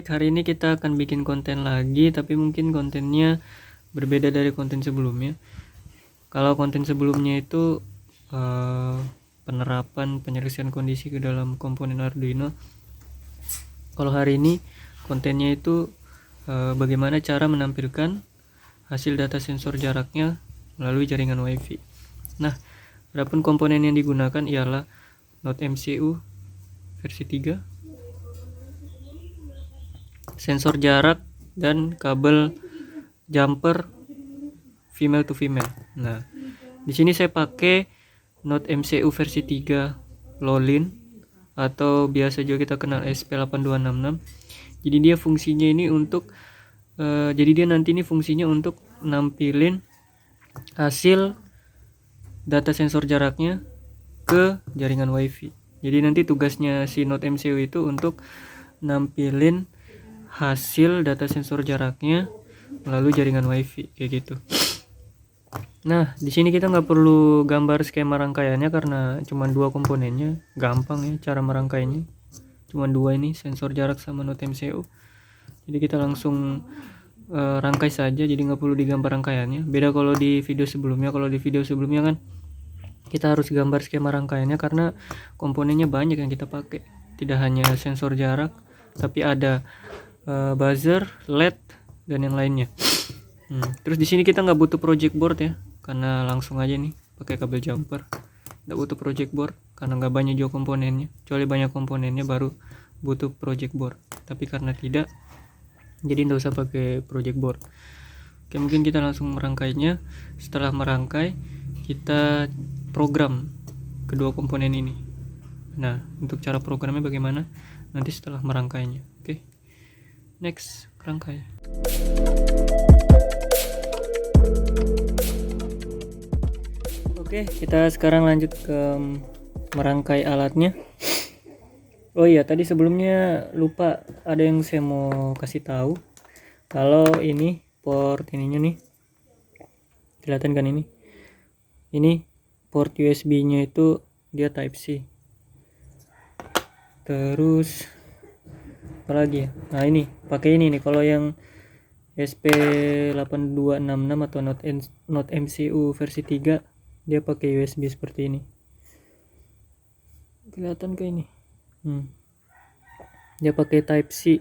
baik, hari ini kita akan bikin konten lagi, tapi mungkin kontennya berbeda dari konten sebelumnya. Kalau konten sebelumnya itu penerapan penyelesaian kondisi ke dalam komponen Arduino. Kalau hari ini kontennya itu bagaimana cara menampilkan hasil data sensor jaraknya melalui jaringan WiFi. Nah, adapun komponen yang digunakan ialah Node MCU versi 3, sensor jarak, dan kabel jumper female to female. Nah, di sini saya pakai Node MCU versi 3 Lolin atau biasa juga kita kenal SP8266. Jadi dia fungsinya ini untuk fungsinya untuk nampilin hasil data sensor jaraknya ke jaringan WiFi. Jadi nanti tugasnya si Node MCU itu untuk nampilin hasil data sensor jaraknya melalui jaringan WiFi kayak gitu. Nah, di sini kita nggak perlu gambar skema rangkaiannya karena cuma dua komponennya, gampang ya cara merangkainya. Cuma dua ini, sensor jarak sama Node MCU. Jadi kita langsung rangkai saja, jadi nggak perlu digambar rangkaiannya. Beda kalau di video sebelumnya. Kalau di video sebelumnya kan kita harus gambar skema rangkaiannya karena komponennya banyak yang kita pakai. Tidak hanya sensor jarak, tapi ada buzzer, LED, dan yang lainnya. Terus di sini kita nggak butuh project board ya, karena langsung aja nih pakai kabel jumper. Nggak butuh project board karena nggak banyak juga komponennya. Kecuali banyak komponennya baru butuh project board. Tapi karena tidak, jadi nggak usah pakai project board. Oke, mungkin kita langsung merangkainya. Setelah merangkai, kita program kedua komponen ini. Nah, untuk cara programnya bagaimana? Nanti setelah merangkainya. Oke. Next, rangkai. Oke, kita sekarang lanjut ke merangkai alatnya. Oh iya, tadi sebelumnya lupa ada yang saya mau kasih tahu. Kalau ini port ininya nih, kelihatan kan ini? Ini port USB-nya itu dia Type C. Terus apa lagi ya? Nah, ini pakai ini nih. Kalau yang SP8266 atau Node MCU versi 3, dia pakai USB seperti ini. Kelihatan ke ini? Dia pakai Type C.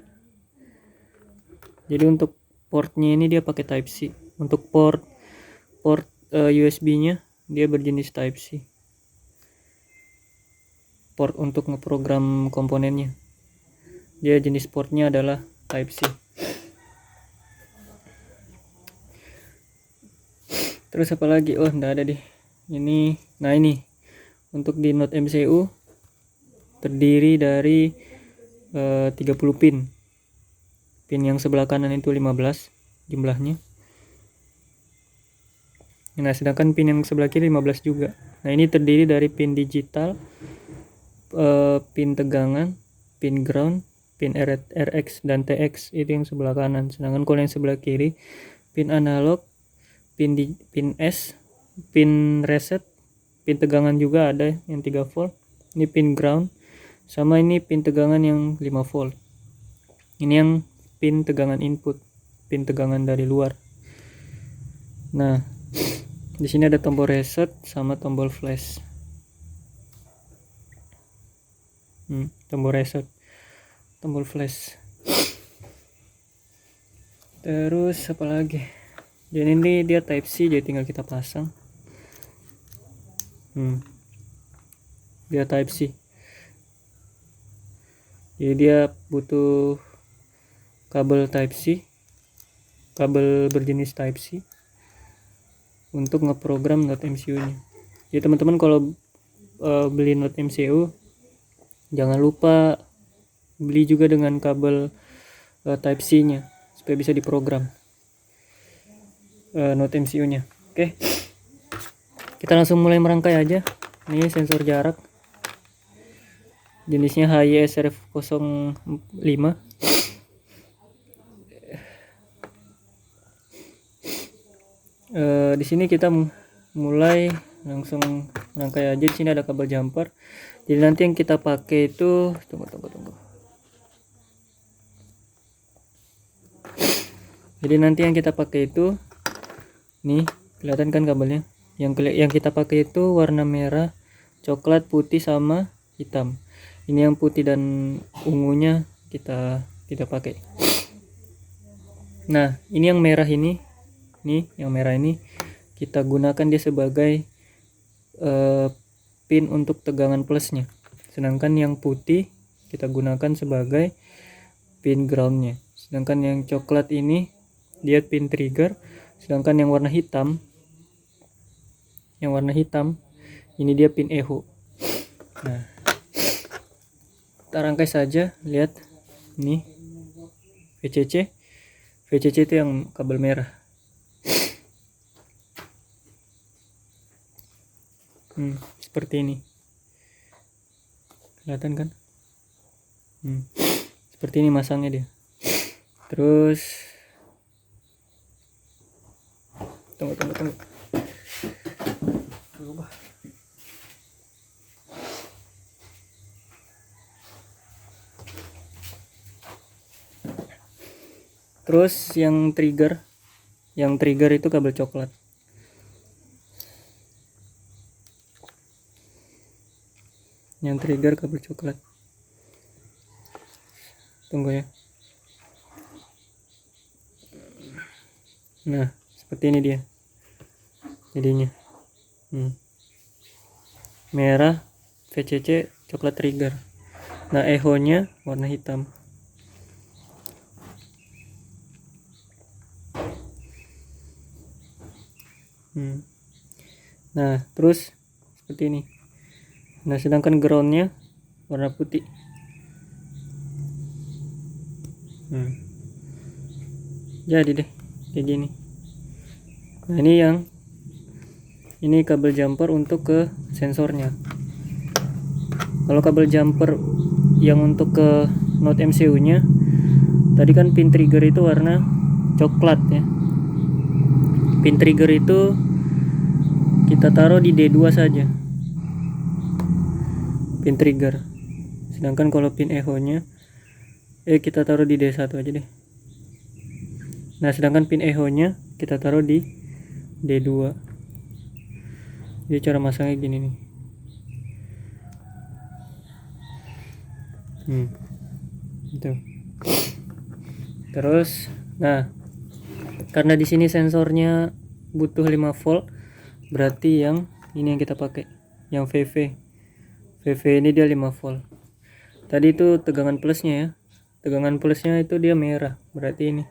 Jadi untuk portnya ini dia pakai Type C. Untuk port USB-nya dia berjenis Type C. Port untuk ngeprogram komponennya, dia jenis portnya adalah Type C. Terus apa lagi? Oh, enggak ada deh. Ini, nah ini untuk di Node MCU terdiri dari 30 pin. Pin yang sebelah kanan itu 15 jumlahnya. Nah, sedangkan pin yang sebelah kiri 15 juga. Nah, ini terdiri dari pin digital, pin tegangan, pin ground, pin RX dan TX, itu yang sebelah kanan. Sedangkan kalau yang sebelah kiri pin analog, pin S, pin reset, pin tegangan juga ada yang 3 volt. Ini pin ground, sama ini pin tegangan yang 5 volt. Ini yang pin tegangan input, pin tegangan dari luar. Nah, di sini ada tombol reset sama tombol flash. Tombol reset, tombol flash. Terus apa lagi? Dan ini dia Type C, jadi tinggal kita pasang. Dia Type C. Jadi dia butuh kabel Type C, kabel berjenis Type C untuk ngeprogram Node MCU-nya. Jadi teman-teman kalau beli Node MCU, jangan lupa beli juga dengan kabel Type C-nya supaya bisa diprogram Node MCU-nya. Oke. Kita langsung mulai merangkai aja. Ini sensor jarak. Jenisnya HYSRF05. Di sini kita mulai langsung merangkai aja. Di sini ada kabel jumper. Jadi nanti yang kita pakai itu tunggu. Jadi nanti yang kita pakai itu nih, kelihatan kan kabelnya? Yang kita pakai itu warna merah, coklat, putih sama hitam. Ini yang putih dan ungunya kita tidak pakai. Nah, ini yang merah ini. Nih, yang merah ini kita gunakan dia sebagai pin untuk tegangan plusnya. Sedangkan yang putih kita gunakan sebagai pin groundnya. Sedangkan yang coklat ini dia pin trigger. Sedangkan yang warna hitam ini dia pin echo. Nah, kita rangkai saja. Lihat nih, VCC itu yang kabel merah. Seperti ini, kelihatan kan? Seperti ini masangnya dia. Terus tunggu. Terus yang trigger itu kabel coklat. Yang trigger kabel coklat. Tunggu ya. Nah, seperti ini dia jadinya. Merah VCC, coklat trigger. Nah, echo nya warna hitam. Nah, terus seperti ini. Nah, sedangkan groundnya warna putih. Jadi deh kayak gini. Nah, ini kabel jumper untuk ke sensornya. Kalau kabel jumper yang untuk ke node MCU nya tadi kan pin trigger itu warna coklat ya. Pin trigger itu kita taruh di D2 saja, pin trigger. Sedangkan kalau pin echo nya kita taruh di D1 aja deh. Nah, sedangkan pin echo nya kita taruh di D2. Jadi cara masangnya gini nih. Gitu. Terus, nah, karena di sini sensornya butuh 5 volt, berarti yang ini yang kita pakai, yang VV ini dia 5 volt. Tadi itu tegangan plusnya ya. Tegangan plusnya itu dia merah, berarti ini.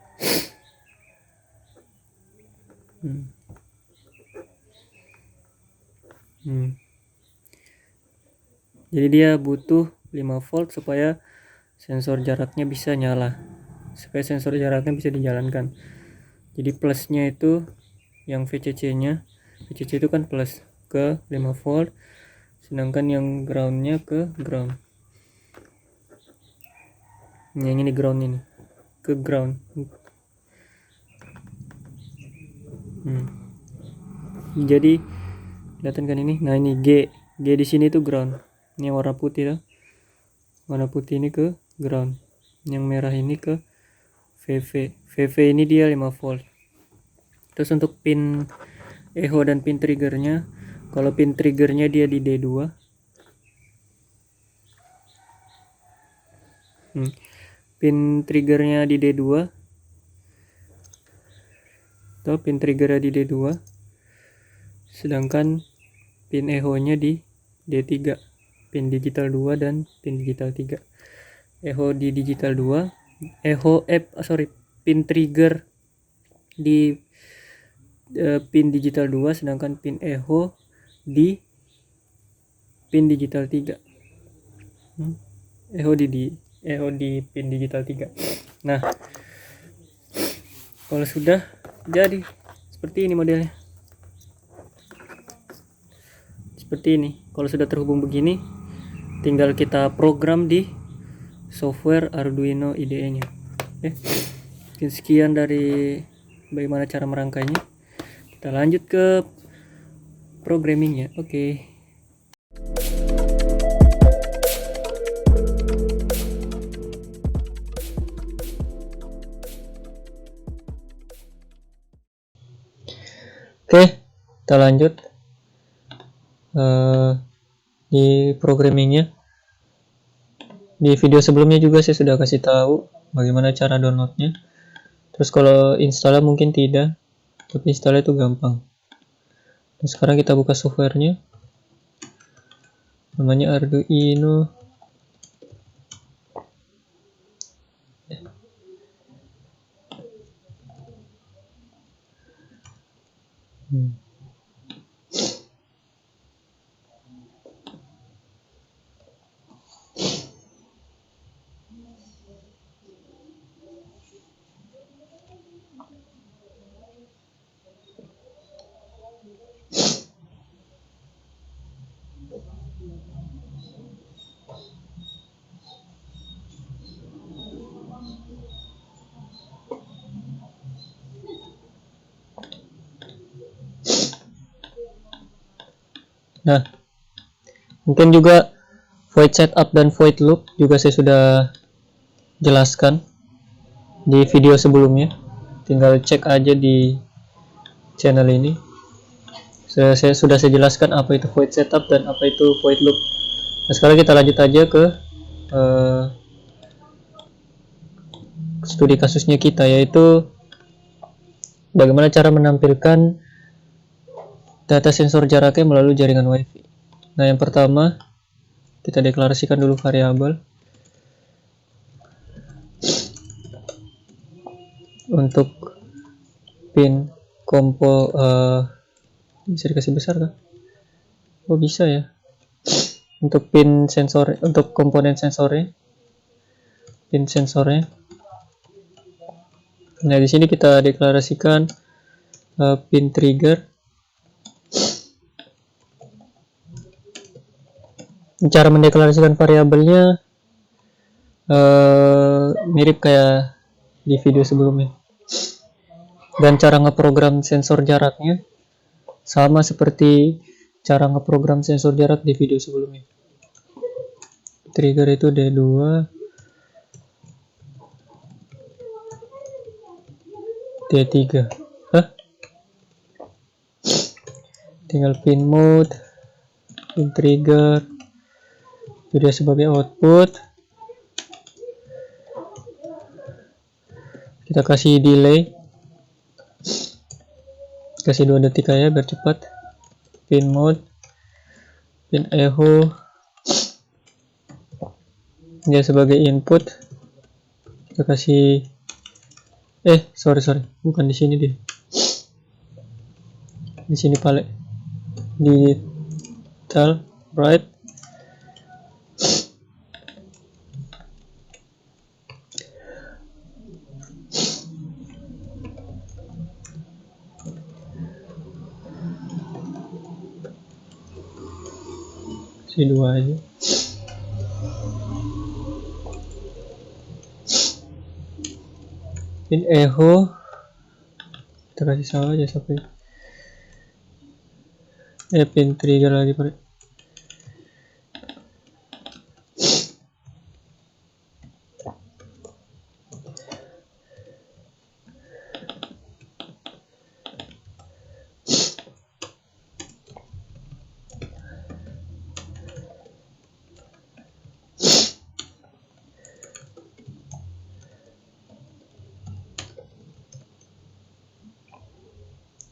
Jadi dia butuh 5 volt supaya sensor jaraknya bisa nyala, supaya sensor jaraknya bisa dijalankan. Jadi plusnya itu yang VCC itu kan plus ke 5 volt, sedangkan yang groundnya ke ground. Yang ini ground, ini ke ground. Jadi kelihatan kan ini. Nah, ini G di sini tuh ground. Ini warna putih tuh. Warna putih ini ke ground. Yang merah ini ke VV ini dia 5 volt. Terus untuk pin echo dan pin triggernya, kalau pin triggernya dia di D2. Pin triggernya di D2. Atau pin triggernya di D2. Sedangkan pin echo nya di D3. Pin digital 2 dan pin digital 3. Echo di digital 2, pin trigger di pin digital 2, sedangkan pin echo di pin digital 3. Echo di pin digital 3. Nah, kalau sudah jadi seperti ini modelnya. Seperti ini. Kalau sudah terhubung begini, tinggal kita program di software Arduino IDE nya. Sekian dari bagaimana cara merangkainya. Kita lanjut ke programmingnya. Oke. Oke, kita lanjut di programmingnya. Di video sebelumnya juga saya sudah kasih tahu bagaimana cara downloadnya. Terus kalau installnya mungkin tidak, tapi installnya itu gampang. Nah, sekarang kita buka softwarenya, namanya Arduino. Nah, mungkin juga void setup dan void loop juga saya sudah jelaskan di video sebelumnya. Tinggal cek aja di channel ini. Saya sudah jelaskan apa itu void setup dan apa itu void loop. Nah, sekarang kita lanjut aja ke studi kasusnya kita, yaitu bagaimana cara menampilkan data sensor jaraknya melalui jaringan WiFi. Nah, yang pertama kita deklarasikan dulu variabel untuk pin kompo. Bisa dikasih besar kan? Oh, bisa ya. Untuk pin sensor, untuk komponen sensornya, pin sensornya. Nah, di sini kita deklarasikan pin trigger. Cara mendeklarasikan variabelnya mirip kayak di video sebelumnya, dan cara ngeprogram sensor jaraknya sama seperti cara ngeprogram sensor jarak di video sebelumnya. Trigger itu D2, D3. Tinggal pin mode, pin trigger, jadi sebagai output. Kita kasih delay, kasih 2 detik aja biar cepat. Pin mode, pin echo, dia sebagai input. Kita kasih sorry bukan di sini deh, di sini paling digital right. Si 2 aja. Pin echo kita kasih sama aja sampai pin trigger lagi Pak.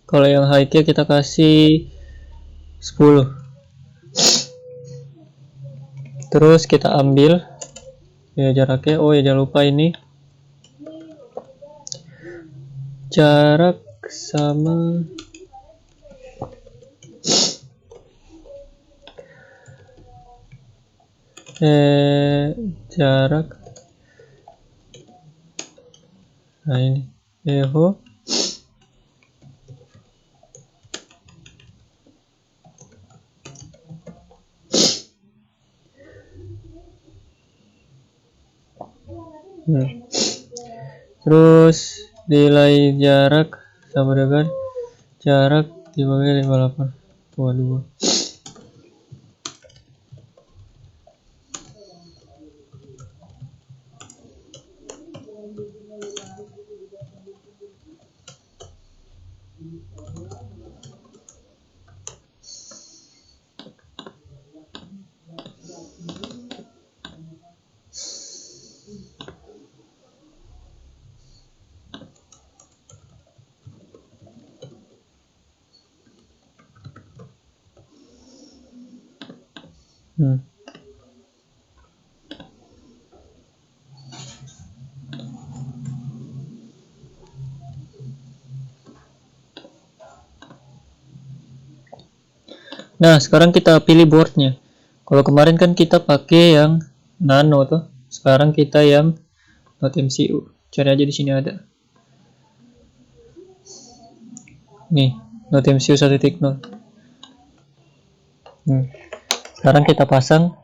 Kalau yang high key kita kasih 10. Terus kita ambil ya jaraknya. Oh ya, jangan lupa ini jarak sama jarak. Nah, ini echo terus nilai jarak sama dengan jarak dibagi 58. Waduh. Hmm. Nah, sekarang kita pilih boardnya. Kalau kemarin kan kita pakai yang nano tuh. Sekarang kita yang Note MCU. Cari aja di sini ada. Nih, Note MCU 1.0. Sekarang kita pasang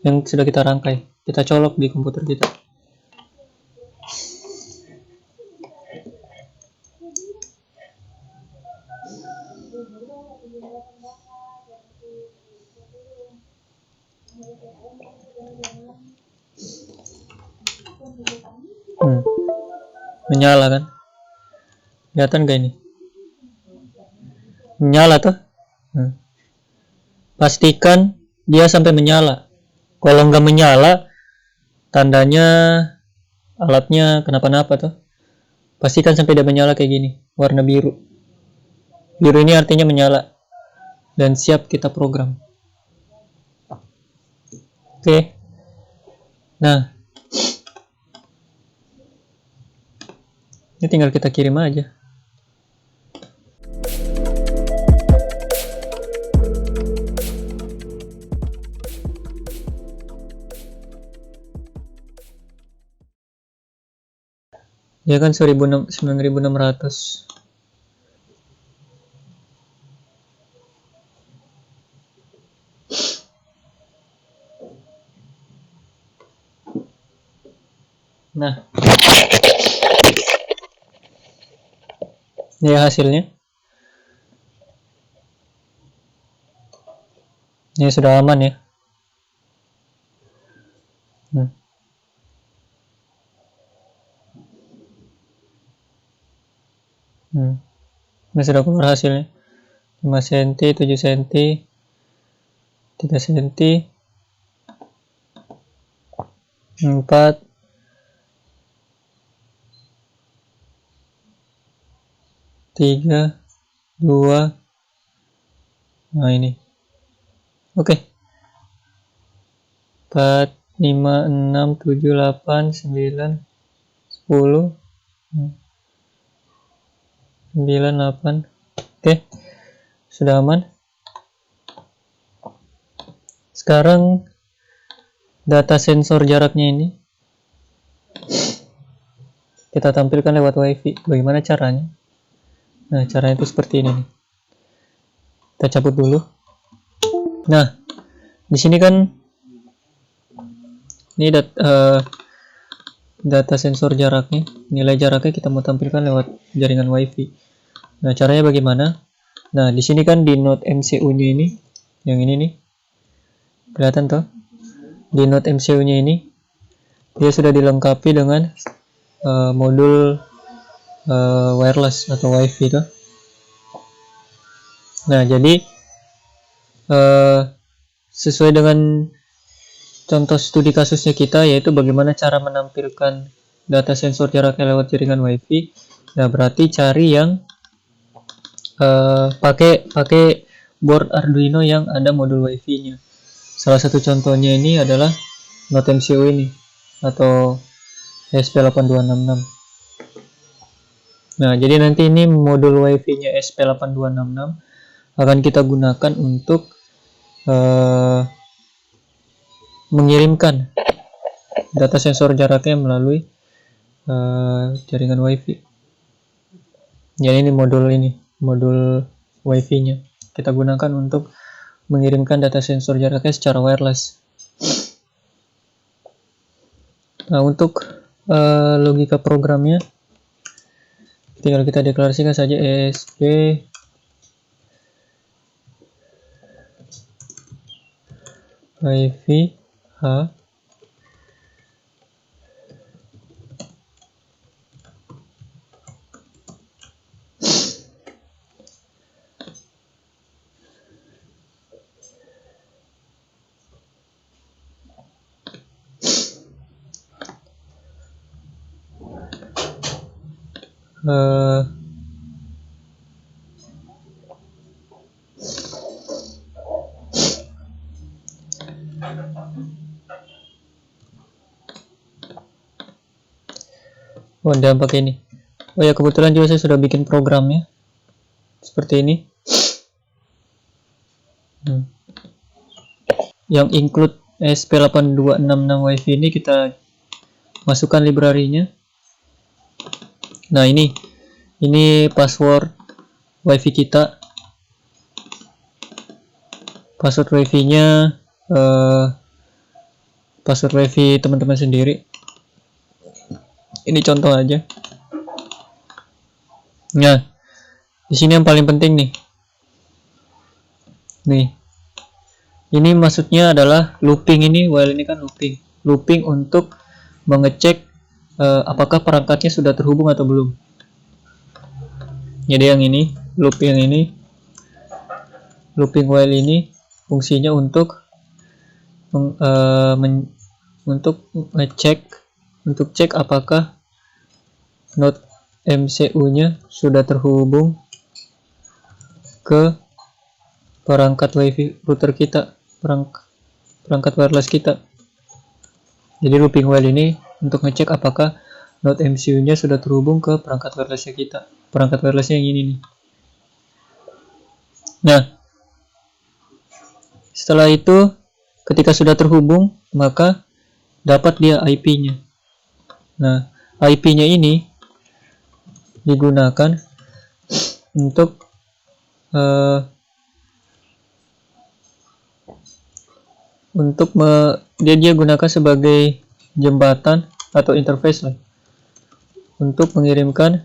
yang sudah kita rangkai. Kita colok di komputer kita. Menyala kan? Kelihatan gak ini? Menyala tuh. Pastikan dia sampai menyala. Kalau nggak menyala, tandanya alatnya kenapa-napa tuh. Pastikan sampai dia menyala kayak gini, warna biru. Biru ini artinya menyala dan siap kita program. Oke. Nah, ini tinggal kita kirim aja. Ya kan 9600. Nah, ini hasilnya. Ini sudah aman ya. Ini sudah keluar hasilnya. 5 cm, 7 cm, 3 cm, 4, 3, 2. Nah ini. Oke. 4, 5, 6, 7, 8, 9, 10, 9, 8. Oke. Sudah aman. Sekarang data sensor jaraknya ini kita tampilkan lewat WiFi. Bagaimana caranya? Nah, caranya itu seperti ini nih. Kita cabut dulu. Nah, di sini kan ini data sensor jaraknya, nilai jaraknya kita mau tampilkan lewat jaringan WiFi. Nah, caranya bagaimana? Nah, di sini kan di Note MCU-nya ini, yang ini nih, kelihatan toh? Di Note MCU-nya ini, dia sudah dilengkapi dengan modul wireless atau WiFi tuh. Nah, jadi sesuai dengan contoh studi kasusnya kita, yaitu bagaimana cara menampilkan data sensor jaraknya lewat jaringan WiFi. Nah, berarti cari yang pakai board Arduino yang ada modul WiFi-nya. Salah satu contohnya ini adalah Note MCU ini atau SP8266. Nah, jadi nanti ini modul WiFi-nya SP8266 akan kita gunakan untuk mengirimkan data sensor jaraknya melalui jaringan WiFi. Jadi ini modul WiFi-nya kita gunakan untuk mengirimkan data sensor jaraknya secara wireless. Nah, untuk logika programnya tinggal kita deklarasikan saja ESP WiFi H Oh, dan pakai ini. Oh ya, kebetulan juga saya sudah bikin programnya seperti ini. Yang include ESP8266 WiFi ini kita masukkan library-nya. Nah, ini password WiFi kita. Password WiFi-nya password WiFi teman-teman sendiri. Ini contoh aja. Nah, di sini yang paling penting nih. Ini maksudnya adalah looping ini, while ini kan looping. Looping untuk mengecek apakah perangkatnya sudah terhubung atau belum. Jadi yang ini, looping while ini fungsinya untuk cek apakah node MCU-nya sudah terhubung ke perangkat WiFi router kita, perangkat wireless kita. Jadi looping while ini untuk ngecek apakah node MCU-nya sudah terhubung ke perangkat wirelessnya kita. Perangkat wirelessnya yang ini nih. Nah, setelah itu ketika sudah terhubung, maka dapat dia IP-nya. Nah, IP-nya ini digunakan untuk dia gunakan sebagai jembatan atau interface lah untuk mengirimkan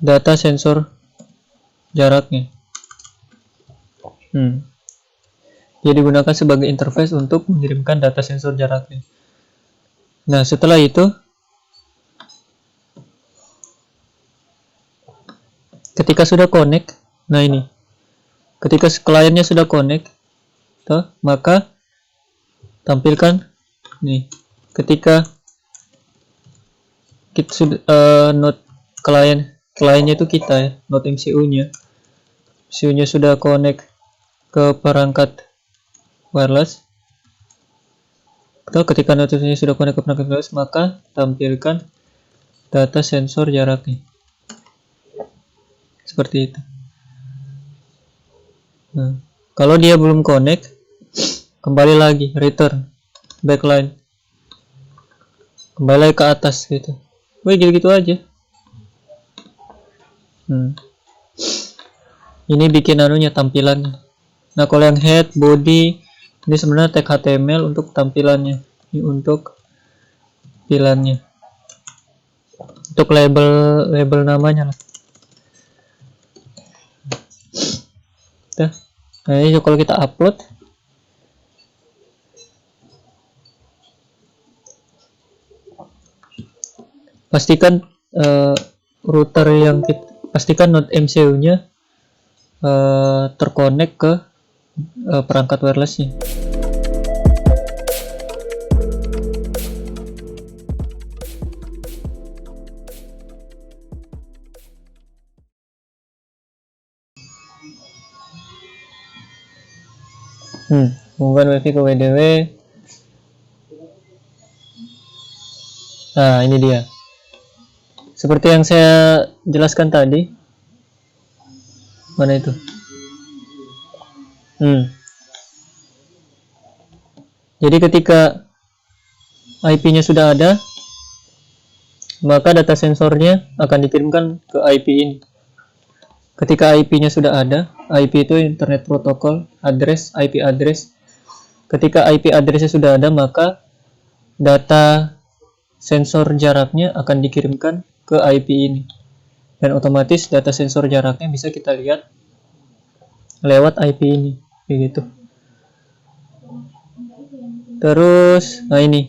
data sensor jaraknya. Dia digunakan sebagai interface untuk mengirimkan data sensor jaraknya. Nah, setelah itu ketika sudah connect, nah ini ketika kliennya sudah connect, maka tampilkan nih ketika kita sudah node kliennya itu kita ya, node MCU-nya sudah connect ke perangkat wireless. Ketika node MCU-nya sudah connect ke perangkat wireless, maka tampilkan data sensor jaraknya seperti itu. Nah, kalau dia belum connect, kembali lagi return backline, kembali lagi ke atas gitu. Gitu aja. Ini bikin tampilannya. Nah, kalau yang head, body, ini sebenarnya tag HTML untuk tampilannya. Ini untuk tampilannya. Untuk label namanya lah. Nah, ini kalau kita upload, pastikan router yang pastikan node MCU-nya terkonek ke perangkat wireless-nya. Hubungan WiFi ke WDW. Nah, ini dia. Seperti yang saya jelaskan tadi. Mana itu? Jadi ketika IP-nya sudah ada, maka data sensornya akan dikirimkan ke IP ini. Ketika IP-nya sudah ada, IP itu Internet Protocol, IP address. Ketika IP address-nya sudah ada, maka data sensor jaraknya akan dikirimkan ke IP ini. Dan otomatis data sensor jaraknya bisa kita lihat lewat IP ini, begitu. Terus, nah ini.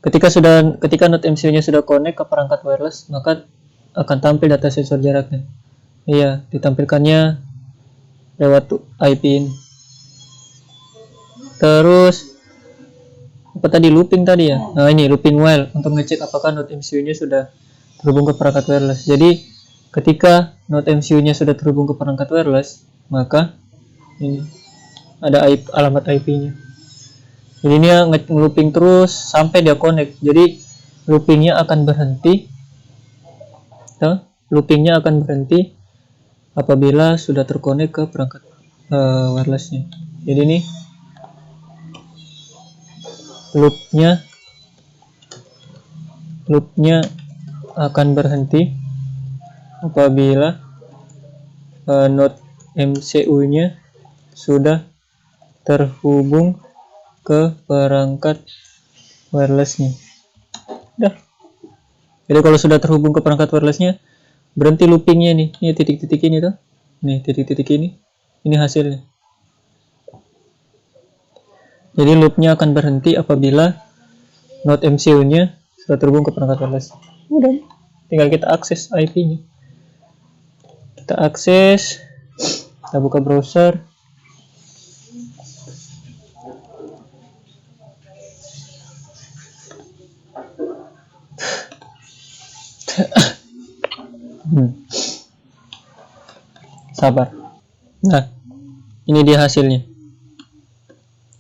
Ketika node MCU-nya sudah connect ke perangkat wireless, maka akan tampil data sensor jaraknya. Iya, ditampilkannya lewat IP ini. Terus apa tadi, looping tadi ya? Nah, ini looping while untuk ngecek apakah node MCU-nya sudah terhubung ke perangkat wireless. Jadi ketika node MCU-nya sudah terhubung ke perangkat wireless, maka ini ada alamat IP-nya. Jadi ini looping terus sampai dia connect. Jadi loopingnya akan berhenti. Loopingnya akan berhenti apabila sudah terkonek ke perangkat wirelessnya. Jadi nih loopnya akan berhenti apabila node MCU-nya sudah terhubung ke perangkat wirelessnya. Udah. Jadi kalau sudah terhubung ke perangkat wirelessnya, berhenti loopingnya nih. Ini titik-titik ini tuh. Nih titik-titik ini. Ini hasilnya. Jadi loopnya akan berhenti apabila node MCU-nya sudah terhubung ke perangkat wireless. Udah. Tinggal kita akses IP-nya. Kita akses. Kita buka browser. Sabar. Nah, ini dia hasilnya.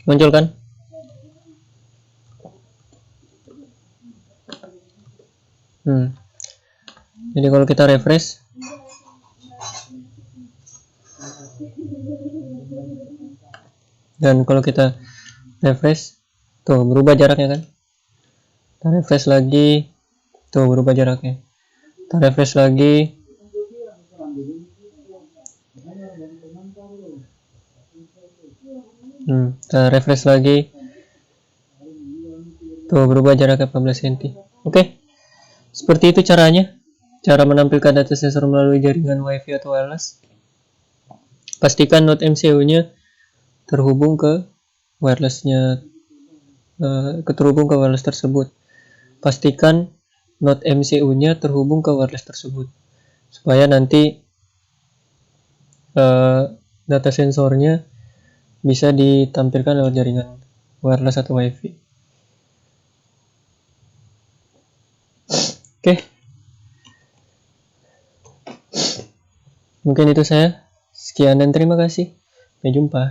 Muncul kan? Jadi kalau kita refresh, dan kalau kita refresh, tuh berubah jaraknya kan? Kita refresh lagi, tuh berubah jaraknya. Kita refresh lagi, kita refresh lagi, tuh berubah jaraknya 14 cm. Oke, seperti itu caranya. Cara menampilkan data sensor melalui jaringan WiFi atau wireless. Pastikan node MCU-nya terhubung ke wireless-nya, terhubung ke wireless tersebut. Pastikan node MCU-nya terhubung ke wireless tersebut, supaya nanti data sensornya bisa ditampilkan lewat jaringan wireless atau WiFi. Oke. Mungkin itu saya. Sekian dan terima kasih. Sampai jumpa.